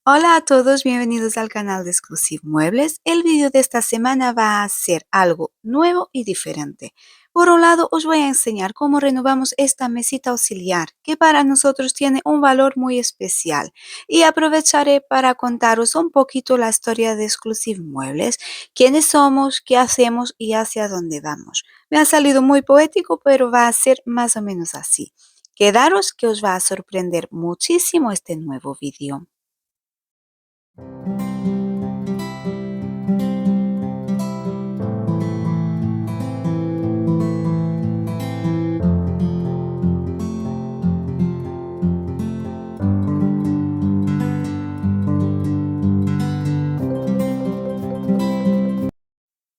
Hola a todos, bienvenidos al canal de Exclusive Muebles. El vídeo de esta semana va a ser algo nuevo y diferente. Por un lado, os voy a enseñar cómo renovamos esta mesita auxiliar, que para nosotros tiene un valor muy especial. Y aprovecharé para contaros un poquito la historia de Exclusive Muebles, quiénes somos, qué hacemos y hacia dónde vamos. Me ha salido muy poético, pero va a ser más o menos así. Quedaros que os va a sorprender muchísimo este nuevo vídeo.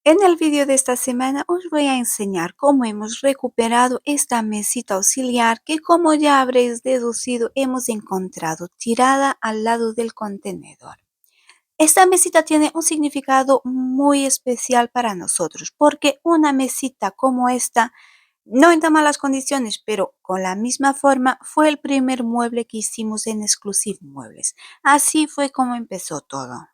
En el vídeo de esta semana os voy a enseñar cómo hemos recuperado esta mesita auxiliar que, como ya habréis deducido, hemos encontrado tirada al lado del contenedor. Esta mesita tiene un significado muy especial para nosotros porque una mesita como esta, no en tan malas condiciones, pero con la misma forma, fue el primer mueble que hicimos en Exclusive Muebles. Así fue como empezó todo.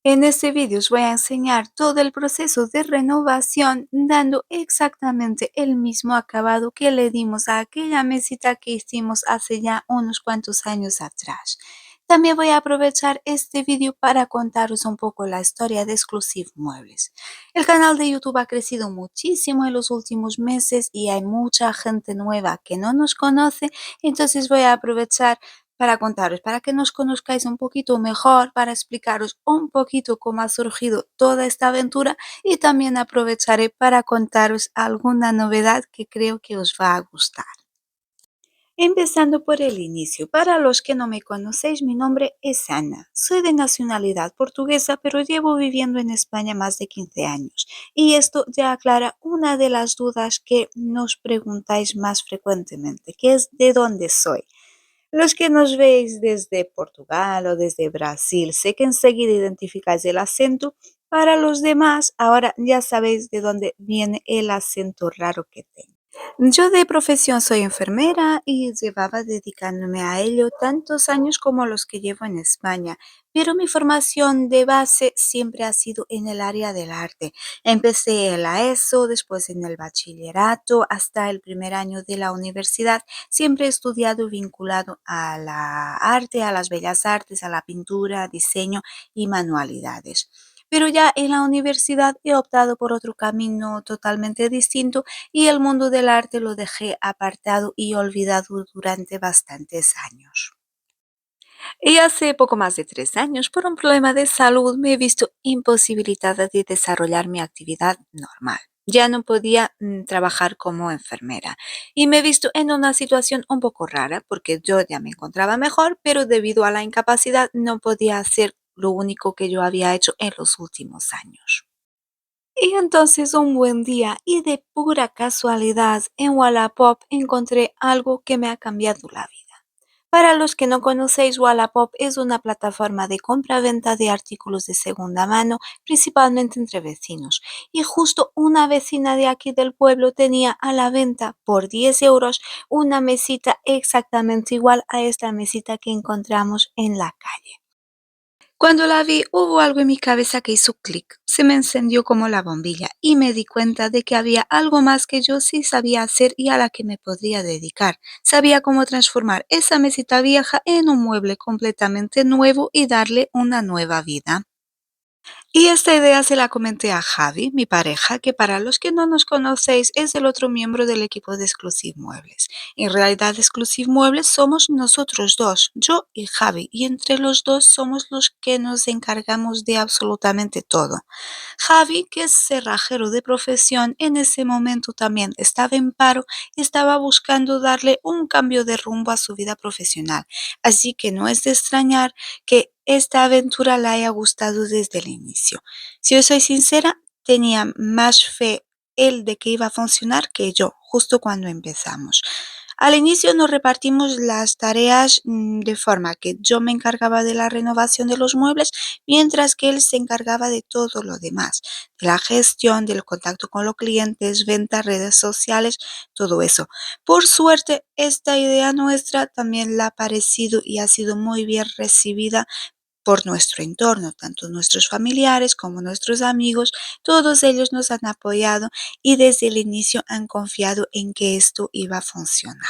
En este vídeo os voy a enseñar todo el proceso de renovación dando exactamente el mismo acabado que le dimos a aquella mesita que hicimos hace ya unos cuantos años atrás. También voy a aprovechar este vídeo para contaros un poco la historia de Exclusive Muebles. El canal de YouTube ha crecido muchísimo en los últimos meses y hay mucha gente nueva que no nos conoce, entonces voy a aprovechar para contaros, para que nos conozcáis un poquito mejor, para explicaros un poquito cómo ha surgido toda esta aventura y también aprovecharé para contaros alguna novedad que creo que os va a gustar. Empezando por el inicio, para los que no me conocéis, mi nombre es Ana. Soy de nacionalidad portuguesa, pero llevo viviendo en España más de 15 años. Y esto ya aclara una de las dudas que nos preguntáis más frecuentemente, que es ¿de dónde soy? Los que nos veis desde Portugal o desde Brasil, sé que enseguida identificáis el acento. Para los demás, ahora ya sabéis de dónde viene el acento raro que tengo. Yo de profesión soy enfermera y llevaba dedicándome a ello tantos años como los que llevo en España, pero mi formación de base siempre ha sido en el área del arte. Empecé en la ESO, después en el bachillerato, hasta el primer año de la universidad. Siempre he estudiado vinculado a la arte, a las bellas artes, a la pintura, diseño y manualidades. Pero ya en la universidad he optado por otro camino totalmente distinto y el mundo del arte lo dejé apartado y olvidado durante bastantes años. Y hace poco más de 3 años, por un problema de salud, me he visto imposibilitada de desarrollar mi actividad normal. Ya no podía trabajar como enfermera y me he visto en una situación un poco rara porque yo ya me encontraba mejor, pero debido a la incapacidad no podía hacer lo único que yo había hecho en los últimos años. Y entonces un buen día y de pura casualidad en Wallapop encontré algo que me ha cambiado la vida. Para los que no conocéis, Wallapop es una plataforma de compra-venta de artículos de segunda mano, principalmente entre vecinos. Y justo una vecina de aquí del pueblo tenía a la venta por 10 euros una mesita exactamente igual a esta mesita que encontramos en la calle. Cuando la vi, hubo algo en mi cabeza que hizo clic. Se me encendió como la bombilla y me di cuenta de que había algo más que yo sí sabía hacer y a la que me podría dedicar. Sabía cómo transformar esa mesita vieja en un mueble completamente nuevo y darle una nueva vida. Y esta idea se la comenté a Javi, mi pareja, que para los que no nos conocéis es el otro miembro del equipo de Exclusive Muebles. En realidad, Exclusive Muebles somos nosotros dos, yo y Javi, y entre los dos somos los que nos encargamos de absolutamente todo. Javi, que es cerrajero de profesión, en ese momento también estaba en paro y estaba buscando darle un cambio de rumbo a su vida profesional. Así que no es de extrañar que esta aventura le haya gustado desde el inicio. Si os soy sincera, tenía más fe él de que iba a funcionar que yo, justo cuando empezamos. Al inicio nos repartimos las tareas de forma que yo me encargaba de la renovación de los muebles, mientras que él se encargaba de todo lo demás, de la gestión, del contacto con los clientes, ventas, redes sociales, todo eso. Por suerte, esta idea nuestra también la ha parecido y ha sido muy bien recibida por nuestro entorno, tanto nuestros familiares como nuestros amigos, todos ellos nos han apoyado y desde el inicio han confiado en que esto iba a funcionar.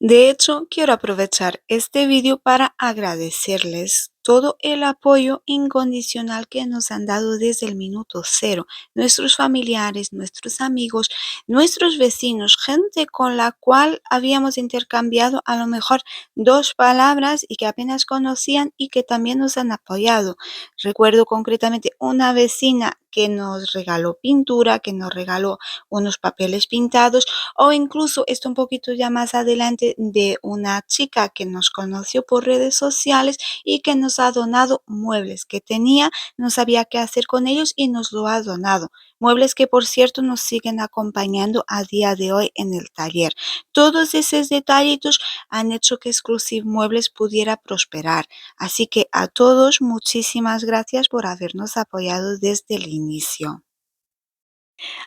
De hecho, quiero aprovechar este vídeo para agradecerles todo el apoyo incondicional que nos han dado desde el minuto cero. Nuestros familiares, nuestros amigos, nuestros vecinos, gente con la cual habíamos intercambiado a lo mejor dos palabras y que apenas conocían y que también nos han apoyado. Recuerdo concretamente una vecina que nos regaló pintura, que nos regaló unos papeles pintados o incluso esto un poquito ya más adelante de una chica que nos conoció por redes sociales y que nos ha donado muebles que tenía, no sabía qué hacer con ellos y nos lo ha donado. Muebles que por cierto nos siguen acompañando a día de hoy en el taller. Todos esos detallitos han hecho que Exclusive Muebles pudiera prosperar. Así que a todos muchísimas gracias por habernos apoyado desde el inicio.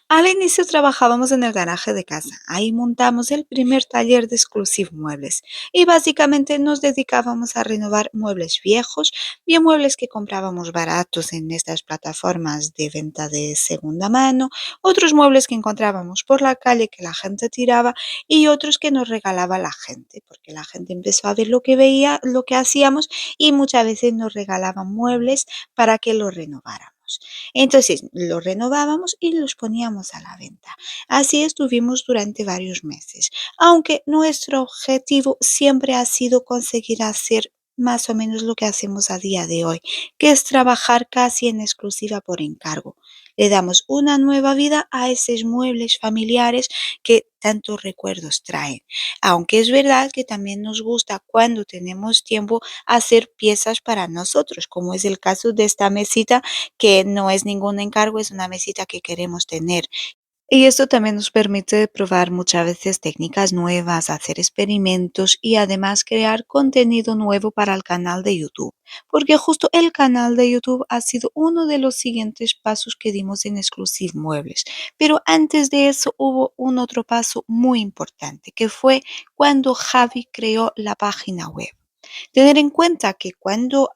Al inicio trabajábamos en el garaje de casa. Ahí montamos el primer taller de Exclusive Muebles y básicamente nos dedicábamos a renovar muebles viejos, bien muebles que comprábamos baratos en estas plataformas de venta de segunda mano, otros muebles que encontrábamos por la calle que la gente tiraba y otros que nos regalaba la gente, porque la gente empezó a ver lo que veía, lo que hacíamos y muchas veces nos regalaban muebles para que los renováramos. Entonces los renovábamos y los poníamos a la venta. Así estuvimos durante varios meses, aunque nuestro objetivo siempre ha sido conseguir hacer más o menos lo que hacemos a día de hoy, que es trabajar casi en exclusiva por encargo. Le damos una nueva vida a esos muebles familiares que tantos recuerdos traen. Aunque es verdad que también nos gusta cuando tenemos tiempo hacer piezas para nosotros, como es el caso de esta mesita que no es ningún encargo, es una mesita que queremos tener. Y esto también nos permite probar muchas veces técnicas nuevas, hacer experimentos y además crear contenido nuevo para el canal de YouTube. Porque justo el canal de YouTube ha sido uno de los siguientes pasos que dimos en Exclusive Muebles. Pero antes de eso hubo un otro paso muy importante, que fue cuando Javi creó la página web. Tener en cuenta que cuando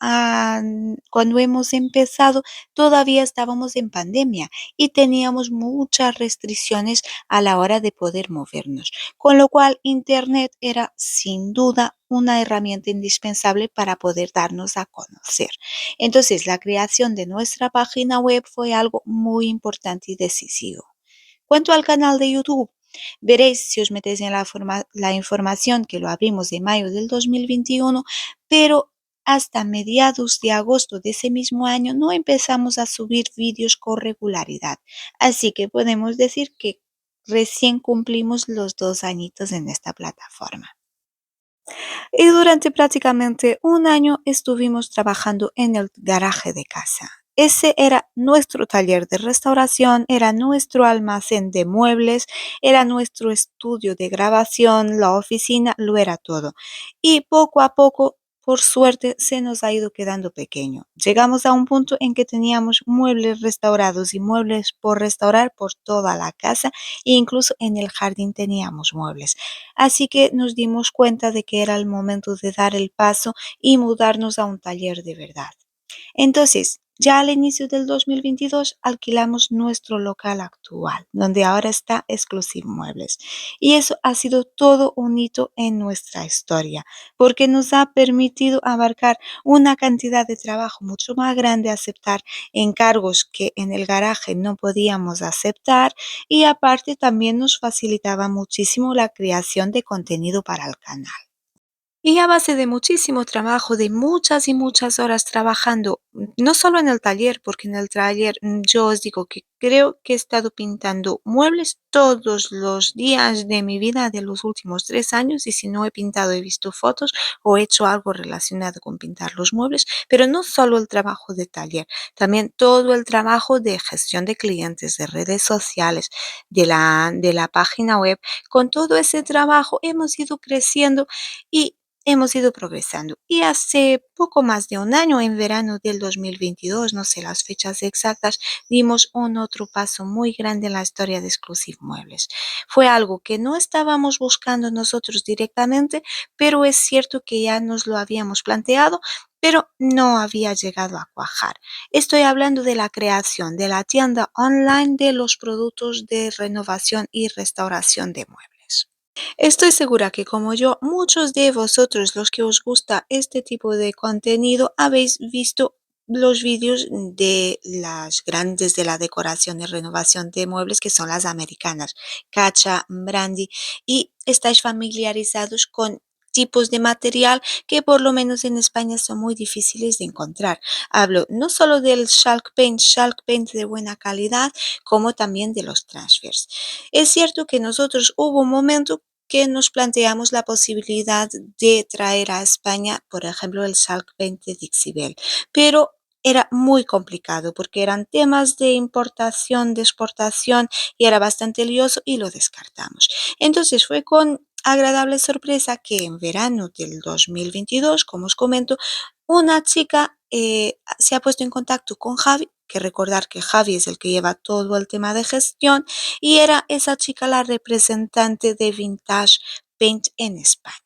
hemos empezado todavía estábamos en pandemia y teníamos muchas restricciones a la hora de poder movernos, con lo cual Internet era sin duda una herramienta indispensable para poder darnos a conocer. Entonces, la creación de nuestra página web fue algo muy importante y decisivo. Cuanto al canal de YouTube, veréis si os metéis en la información que lo abrimos de mayo del 2021, pero hasta mediados de agosto de ese mismo año no empezamos a subir vídeos con regularidad. Así que podemos decir que recién cumplimos los 2 añitos en esta plataforma. Y durante prácticamente un año estuvimos trabajando en el garaje de casa. Ese era nuestro taller de restauración, era nuestro almacén de muebles, era nuestro estudio de grabación, la oficina, lo era todo. Y poco a poco, por suerte, se nos ha ido quedando pequeño. Llegamos a un punto en que teníamos muebles restaurados y muebles por restaurar por toda la casa e incluso en el jardín teníamos muebles. Así que nos dimos cuenta de que era el momento de dar el paso y mudarnos a un taller de verdad. Entonces, ya al inicio del 2022 alquilamos nuestro local actual, donde ahora está Exclusive Muebles. Y eso ha sido todo un hito en nuestra historia, porque nos ha permitido abarcar una cantidad de trabajo mucho más grande, aceptar encargos que en el garaje no podíamos aceptar y aparte también nos facilitaba muchísimo la creación de contenido para el canal. Y a base de muchísimo trabajo, de muchas y muchas horas trabajando no solo en el taller, porque en el taller yo os digo que creo que he estado pintando muebles todos los días de mi vida de los últimos 3 años y si no he pintado he visto fotos o he hecho algo relacionado con pintar los muebles, pero no solo el trabajo de taller, también todo el trabajo de gestión de clientes, de redes sociales, de la página web. Con todo ese trabajo hemos ido creciendo y hemos ido progresando. Y hace poco más de un año, en verano del 2022, no sé las fechas exactas, dimos un otro paso muy grande en la historia de Exclusive Muebles. Fue algo que no estábamos buscando nosotros directamente, pero es cierto que ya nos lo habíamos planteado, pero no había llegado a cuajar. Estoy hablando de la creación de la tienda online de los productos de renovación y restauración de muebles. Estoy segura que como yo, muchos de vosotros los que os gusta este tipo de contenido habéis visto los vídeos de las grandes de la decoración y renovación de muebles que son las americanas, Kacha, Brandy, y estáis familiarizados con tipos de material que por lo menos en España son muy difíciles de encontrar. Hablo no solo del Shalk Paint de buena calidad, como también de los transfers. Es cierto que nosotros hubo un momento que nos planteamos la posibilidad de traer a España, por ejemplo, el Shark Paint de Dixie Belle, pero era muy complicado porque eran temas de importación, de exportación y era bastante lioso y lo descartamos. Entonces fue con agradable sorpresa que en verano del 2022, como os comento, una chica se ha puesto en contacto con Javi, que recordar que Javi es el que lleva todo el tema de gestión, y era esa chica la representante de Vintage Paint en España.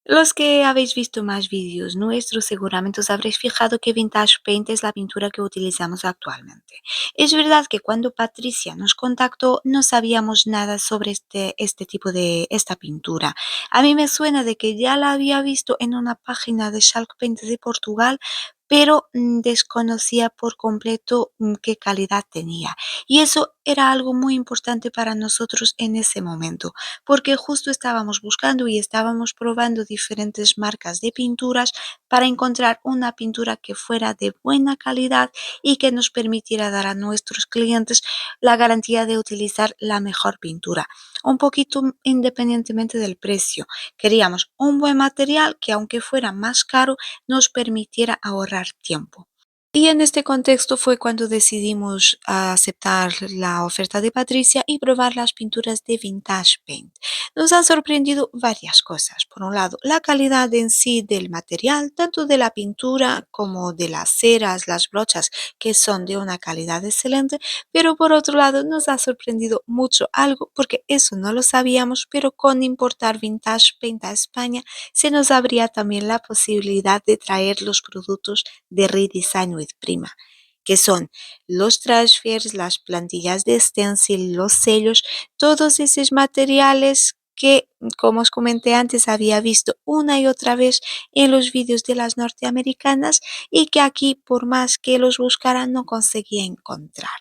Los que habéis visto más vídeos nuestros seguramente os habréis fijado que Vintage Paint es la pintura que utilizamos actualmente. Es verdad que cuando Patricia nos contactó no sabíamos nada sobre este tipo de esta pintura. A mí me suena de que ya la había visto en una página de Shark Paint de Portugal, pero desconocía por completo qué calidad tenía. Y eso era algo muy importante para nosotros en ese momento porque justo estábamos buscando y estábamos probando diferentes marcas de pinturas para encontrar una pintura que fuera de buena calidad y que nos permitiera dar a nuestros clientes la garantía de utilizar la mejor pintura, un poquito independientemente del precio. Queríamos un buen material que aunque fuera más caro nos permitiera ahorrar tiempo. Y en este contexto fue cuando decidimos aceptar la oferta de Patricia y probar las pinturas de Vintage Paint. Nos han sorprendido varias cosas. Por un lado, la calidad en sí del material, tanto de la pintura como de las ceras, las brochas, que son de una calidad excelente, pero por otro lado nos ha sorprendido mucho algo, porque eso no lo sabíamos, pero con importar Vintage Paint a España se nos abría también la posibilidad de traer los productos de Redesign with Prima, que son los transfers, las plantillas de stencil, los sellos, todos esos materiales que, como os comenté antes, había visto una y otra vez en los vídeos de las norteamericanas y que aquí, por más que los buscara, no conseguía encontrar.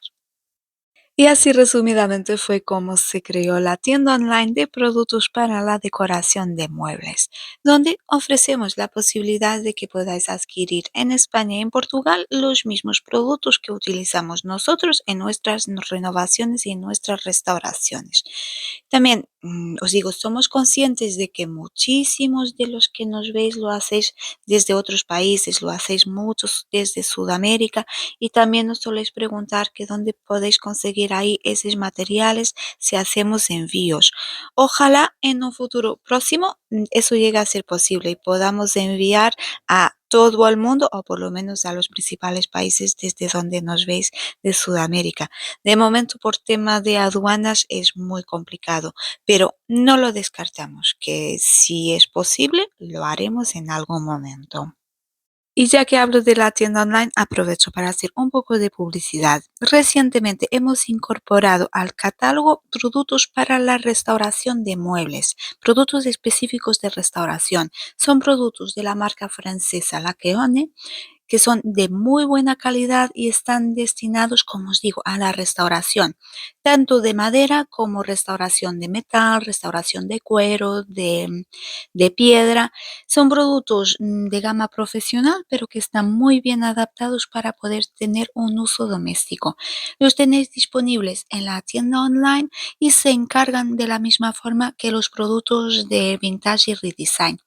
Y así resumidamente fue como se creó la tienda online de productos para la decoración de muebles, donde ofrecemos la posibilidad de que podáis adquirir en España y en Portugal los mismos productos que utilizamos nosotros en nuestras renovaciones y en nuestras restauraciones. También os digo, somos conscientes de que muchísimos de los que nos veis lo hacéis desde otros países, lo hacéis muchos desde Sudamérica y también nos soléis preguntar que dónde podéis conseguir ahí esos materiales si hacemos envíos. Ojalá en un futuro próximo eso llegue a ser posible y podamos enviar a todo el mundo o por lo menos a los principales países desde donde nos veis de Sudamérica. De momento por tema de aduanas es muy complicado, pero no lo descartamos, que si es posible lo haremos en algún momento. Y ya que hablo de la tienda online, aprovecho para hacer un poco de publicidad. Recientemente hemos incorporado al catálogo productos para la restauración de muebles, productos específicos de restauración. Son productos de la marca francesa Laqueone que son de muy buena calidad y están destinados, como os digo, a la restauración, tanto de madera como restauración de metal, restauración de cuero, de piedra. Son productos de gama profesional, pero que están muy bien adaptados para poder tener un uso doméstico. Los tenéis disponibles en la tienda online y se encargan de la misma forma que los productos de Vintage y Redesign.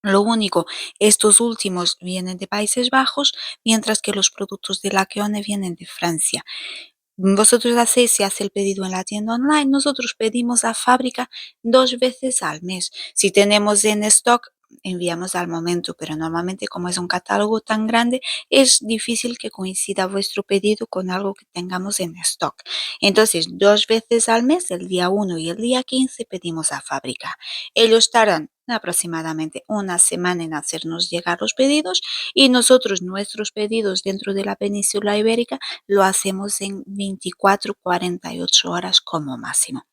Lo único, estos últimos vienen de Países Bajos, mientras que los productos de Lakeone vienen de Francia. Vosotros hacéis, se hace el pedido en la tienda online, nosotros pedimos a fábrica 2 veces al mes. Si tenemos en stock, enviamos al momento, pero normalmente como es un catálogo tan grande, es difícil que coincida vuestro pedido con algo que tengamos en stock. Entonces, 2 veces al mes, el día 1 y el día 15, pedimos a fábrica. Ellos tardan aproximadamente una semana en hacernos llegar los pedidos y nosotros nuestros pedidos dentro de la península ibérica lo hacemos en 24, 48 horas como máximo.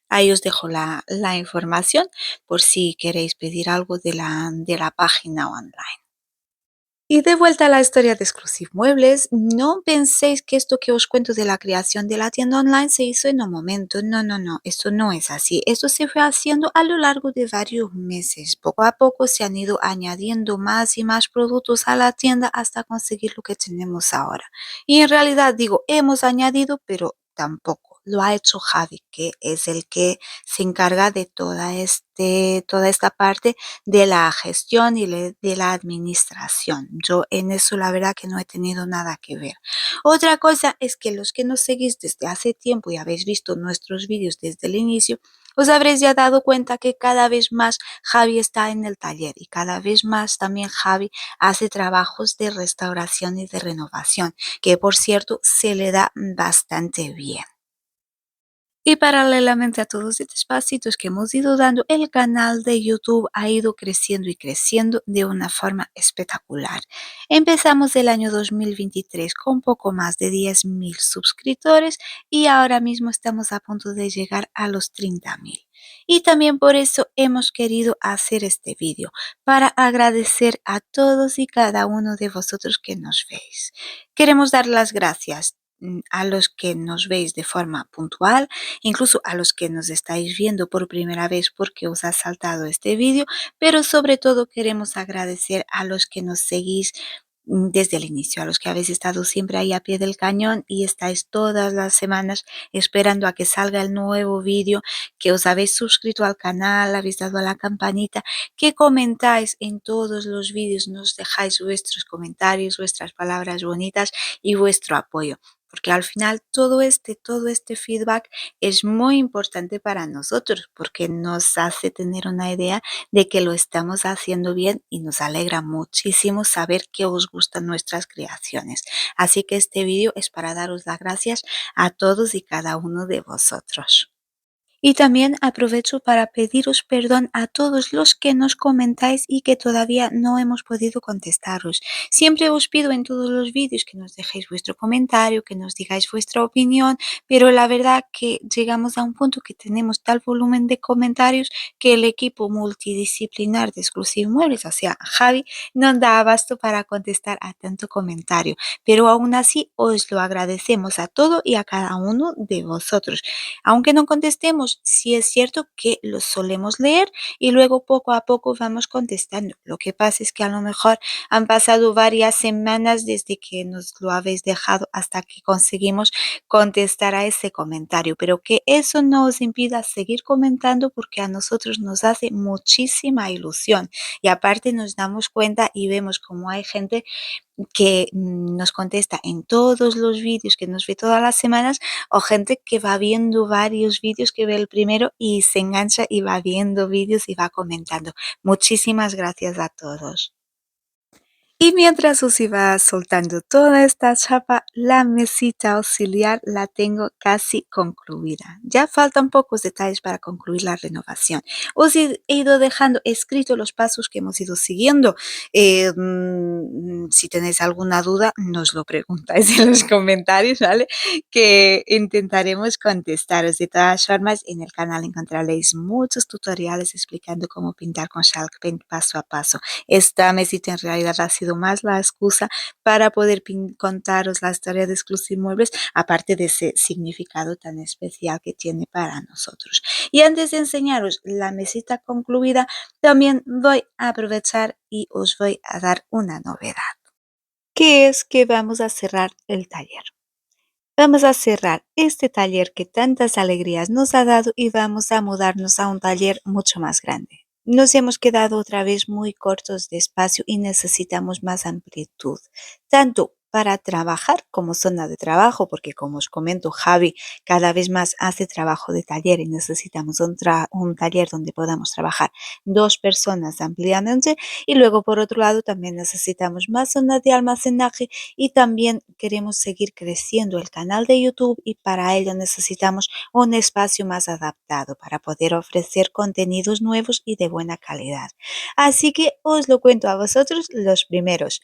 Ahí os dejo la información por si queréis pedir algo de la página online. Y de vuelta a la historia de Exclusive Muebles, no penséis que esto que os cuento de la creación de la tienda online se hizo en un momento. No, no, no, esto no es así. Esto se fue haciendo a lo largo de varios meses. Poco a poco se han ido añadiendo más y más productos a la tienda hasta conseguir lo que tenemos ahora. Y en realidad digo, hemos añadido, pero tampoco. Lo ha hecho Javi, que es el que se encarga de toda esta parte de la gestión y de la administración. Yo en eso la verdad que no he tenido nada que ver. Otra cosa es que los que nos seguís desde hace tiempo y habéis visto nuestros vídeos desde el inicio, os habréis ya dado cuenta que cada vez más Javi está en el taller y cada vez más también Javi hace trabajos de restauración y de renovación, que por cierto se le da bastante bien. Y paralelamente a todos estos pasitos que hemos ido dando, el canal de YouTube ha ido creciendo y creciendo de una forma espectacular. Empezamos el año 2023 con poco más de 10.000 suscriptores y ahora mismo estamos a punto de llegar a los 30.000. Y también por eso hemos querido hacer este vídeo, para agradecer a todos y cada uno de vosotros que nos veis. Queremos dar las gracias a los que nos veis de forma puntual, incluso a los que nos estáis viendo por primera vez porque os ha saltado este vídeo, pero sobre todo queremos agradecer a los que nos seguís desde el inicio, a los que habéis estado siempre ahí a pie del cañón y estáis todas las semanas esperando a que salga el nuevo vídeo, que os habéis suscrito al canal, habéis dado a la campanita, que comentáis en todos los vídeos, nos dejáis vuestros comentarios, vuestras palabras bonitas y vuestro apoyo. Porque al final todo este feedback es muy importante para nosotros porque nos hace tener una idea de que lo estamos haciendo bien y nos alegra muchísimo saber que os gustan nuestras creaciones. Así que este vídeo es para daros las gracias a todos y cada uno de vosotros. Y también aprovecho para pediros perdón a todos los que nos comentáis y que todavía no hemos podido contestaros. Siempre os pido en todos los vídeos que nos dejéis vuestro comentario, que nos digáis vuestra opinión, pero la verdad que llegamos a un punto que tenemos tal volumen de comentarios que el equipo multidisciplinar de Exclusive Muebles, o sea, Javi, no da abasto para contestar a tanto comentario. Pero aún así os lo agradecemos a todo y a cada uno de vosotros. Aunque no contestemos, sí es cierto que los solemos leer y luego poco a poco vamos contestando. Lo que pasa es que a lo mejor han pasado varias semanas desde que nos lo habéis dejado hasta que conseguimos contestar a ese comentario, pero que eso no os impida seguir comentando porque a nosotros nos hace muchísima ilusión y aparte nos damos cuenta y vemos cómo hay gente que nos contesta en todos los vídeos, que nos ve todas las semanas, o gente que va viendo varios vídeos, que ve el primero y se engancha y va viendo vídeos y va comentando. Muchísimas gracias a todos. Y mientras os iba soltando toda esta chapa, la mesita auxiliar la tengo casi concluida. Ya faltan pocos detalles para concluir la renovación. Os he ido dejando escritos los pasos que hemos ido siguiendo. Si tenéis alguna duda, nos lo preguntáis en los comentarios, ¿vale? Que intentaremos contestaros. De todas formas, en el canal encontraréis muchos tutoriales explicando cómo pintar con Chalk Paint paso a paso. Esta mesita en realidad ha sido sido más la excusa para poder contaros la historia de Exclusive Muebles, aparte de ese significado tan especial que tiene para nosotros. Y antes de enseñaros la mesita concluida, también voy a aprovechar y os voy a dar una novedad, que es que vamos a cerrar el taller. Vamos a cerrar este taller que tantas alegrías nos ha dado y vamos a mudarnos a un taller mucho más grande. Nos hemos quedado otra vez muy cortos de espacio y necesitamos más amplitud, tanto para trabajar como zona de trabajo, porque como os comento, Javi cada vez más hace trabajo de taller y necesitamos un taller donde podamos trabajar dos personas ampliamente. Y luego, por otro lado, también necesitamos más zonas de almacenaje y también queremos seguir creciendo el canal de YouTube y para ello necesitamos un espacio más adaptado para poder ofrecer contenidos nuevos y de buena calidad. Así que os lo cuento a vosotros los primeros,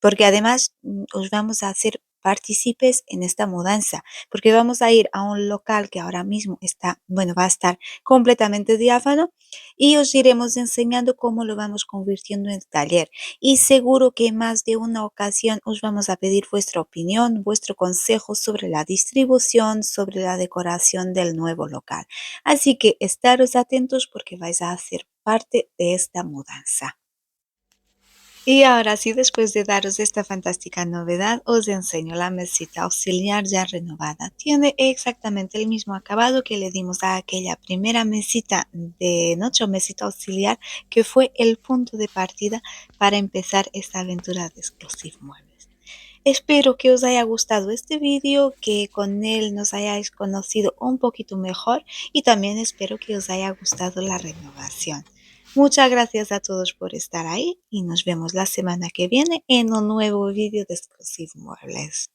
porque además os vamos a hacer partícipes en esta mudanza, porque vamos a ir a un local que ahora mismo está, bueno, va a estar completamente diáfano y os iremos enseñando cómo lo vamos convirtiendo en taller. Y seguro que en más de una ocasión os vamos a pedir vuestra opinión, vuestro consejo sobre la distribución, sobre la decoración del nuevo local. Así que estaros atentos porque vais a hacer parte de esta mudanza. Y ahora sí, después de daros esta fantástica novedad, os enseño la mesita auxiliar ya renovada. Tiene exactamente el mismo acabado que le dimos a aquella primera mesita de noche o mesita auxiliar que fue el punto de partida para empezar esta aventura de Exclusive Muebles. Espero que os haya gustado este vídeo, que con él nos hayáis conocido un poquito mejor y también espero que os haya gustado la renovación. Muchas gracias a todos por estar ahí y nos vemos la semana que viene en un nuevo vídeo de Exclusive Muebles.